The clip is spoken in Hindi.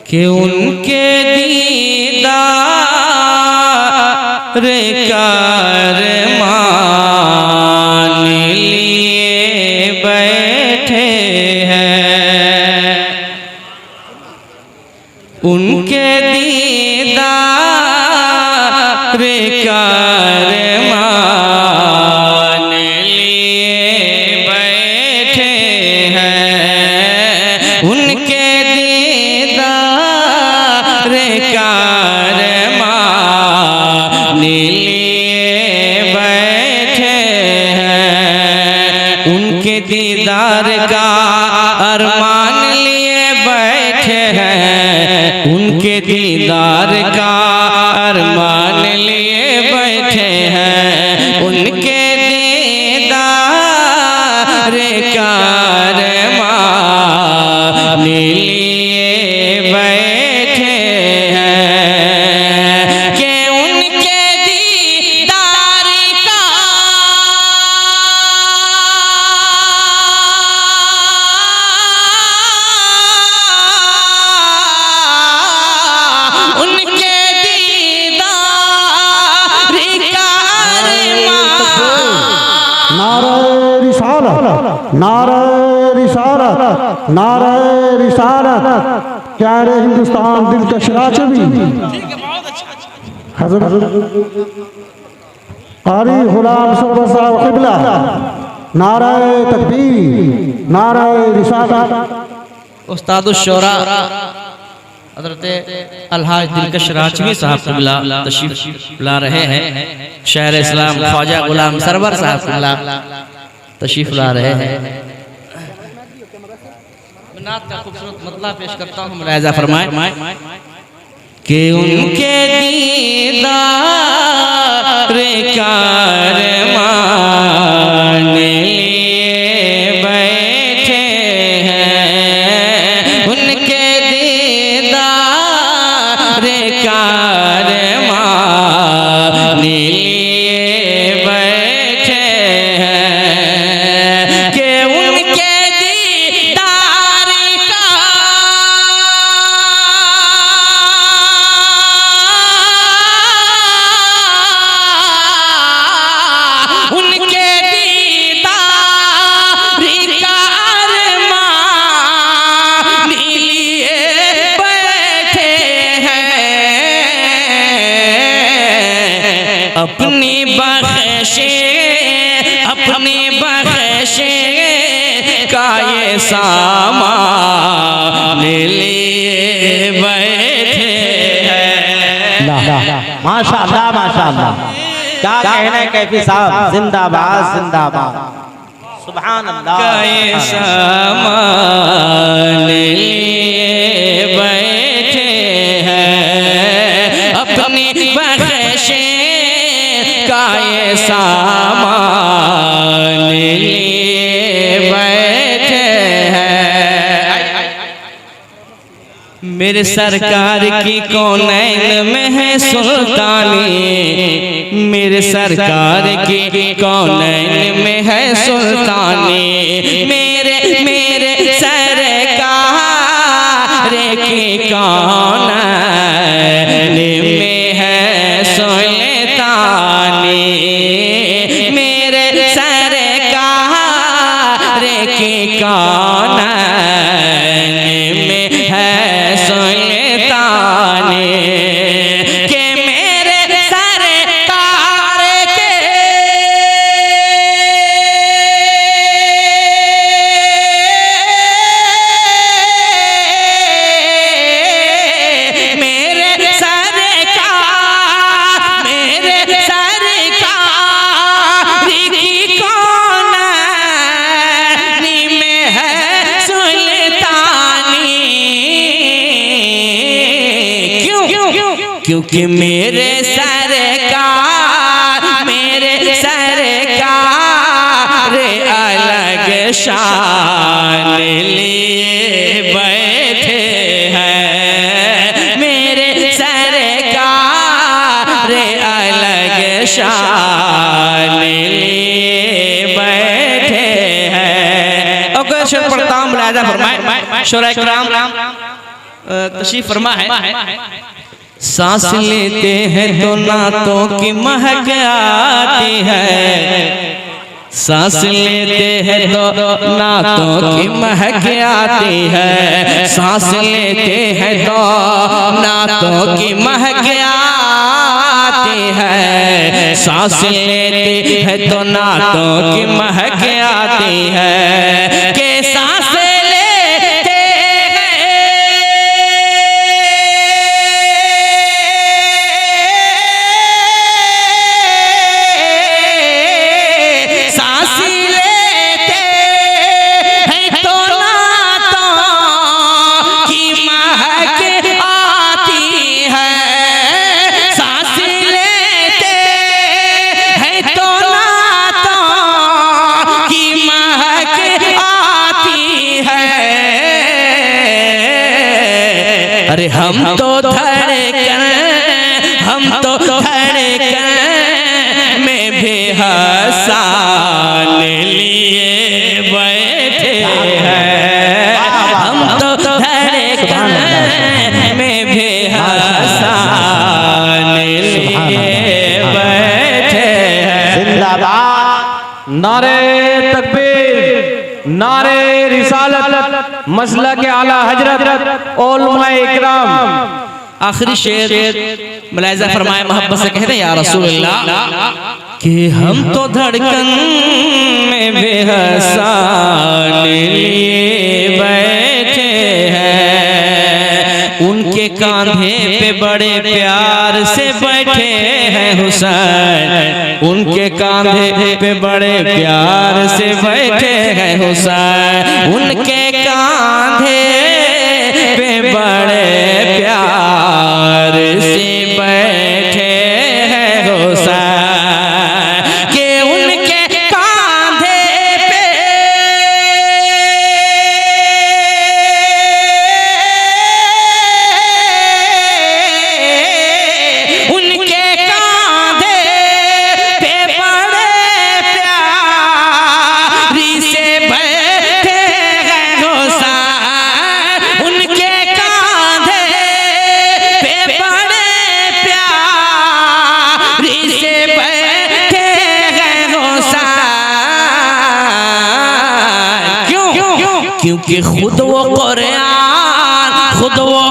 कि उनके दीदार कारमान लिए बैठे हैं, उनके दीदार कारमान लिए बैठे हैं, उनके दीदार कारमान लिए बैठे हैं, उनके दीदार का अरमान लिए बैठे हैं, उनके दीदार का अरमान लिए बैठे हैं, उनके दीदार का अरमान लिए बैठे हैं, कि उनके दीदार का उनके दीदार का अरमान। नारे रिसालत, नारे रिसालत, नारे रिसालत, प्यारे हिंदुस्तान दिलकश राजवी हज़रत कारी गुलाम सरवर साहब क़िबला, नारे तकबीर, नारे रिसालत। उस्तादुश शोरा हज़रत अलहाज दिलकश राजवी साहब क़िबला तशरीफ ला रहे हैं, शहर इस्लाम ख्वाजा गुलाम सरवर साहब क़िबला तशरीफ ला रहे हैं। नात का खूबसूरत मतला पेश करता हूँ, मुलाहिज़ा फरमाएं कि उनके दीदार कारमान लिए बैठे हैं, उनके दीदार कारमान लिए बैठे हैं, कि उनके दीदार का उनके दीदार का अरमान लिए बैठे हैं, अपनी बख्शे का ये सामान लिए बैठे हैं। माशाअल्लाह माशाअल्लाह, क्या कहने कैफी साहब, जिंदाबाद जिंदाबाद, सुभान अल्लाह। का ये सामान लिए बैठे हैं, अपनी बख्शे का ये सामान लिए बैठे हैं। मेरे सरकार की कौनैन में है सुल्तानी, मेरे सरकार की कौनैन में है सुल्तानी, मेरे सरकार की कौनैन में है सुल्तानी, मेरे सरकार की कौनैन में है सुल्तानी, कि मेरे सरकार के मेरे सरकार की कौनैन में है सुल्तानी। क्योंकि मेरे सरकार अलग शान लिए बैठे हैं, मेरे सरकार अलग शान लिए बैठे हैं। और शेर पढ़ता हूँ, मुलाहिज़ा फरमाएं, शोरा इकराम तशरीफ फरमा है, सांस लेते हैं तो नातों की महक आती है, सांस लेते हैं तो नातों की महक आती है, सांस लेते हैं तो नातों की महक आती है, सांस लेते हैं तो नातों की महक आती है, के सांस अरे हम तो धड़कन, हम तो धड़कन में बेहसान लिए बैठे हैं, हम तो धड़कन में बेहसान लिए बैठे हैं। जिंदाबाद। नारे तकबीर, नारे रिसालत, मसला के आला हजरत उलमाए इकराम। आखिरी शेर मुलाहिजा फरमाए, मोहब्बत से कहते हैं या रसूलल्लाह कि हम तो धड़कन में बेहसान लिए बैठे हैं, उनके कांधे पे बड़े प्यार से बैठे हैं हुसैन, उनके कांधे पे बड़े प्यार से बैठे हैं हुसैन, उनके कांधे पे बड़े प्यार से बैठे हैं हुसैन, के उनके कांधे पे उनके कांधे पे बड़े प्यारी से बैठे हैं हुसैन, उनके कांधे पे बड़े प्यारी से बैठे हैं हुसैन। क्यों? क्योंकि खुद वो कुरान, खुद वो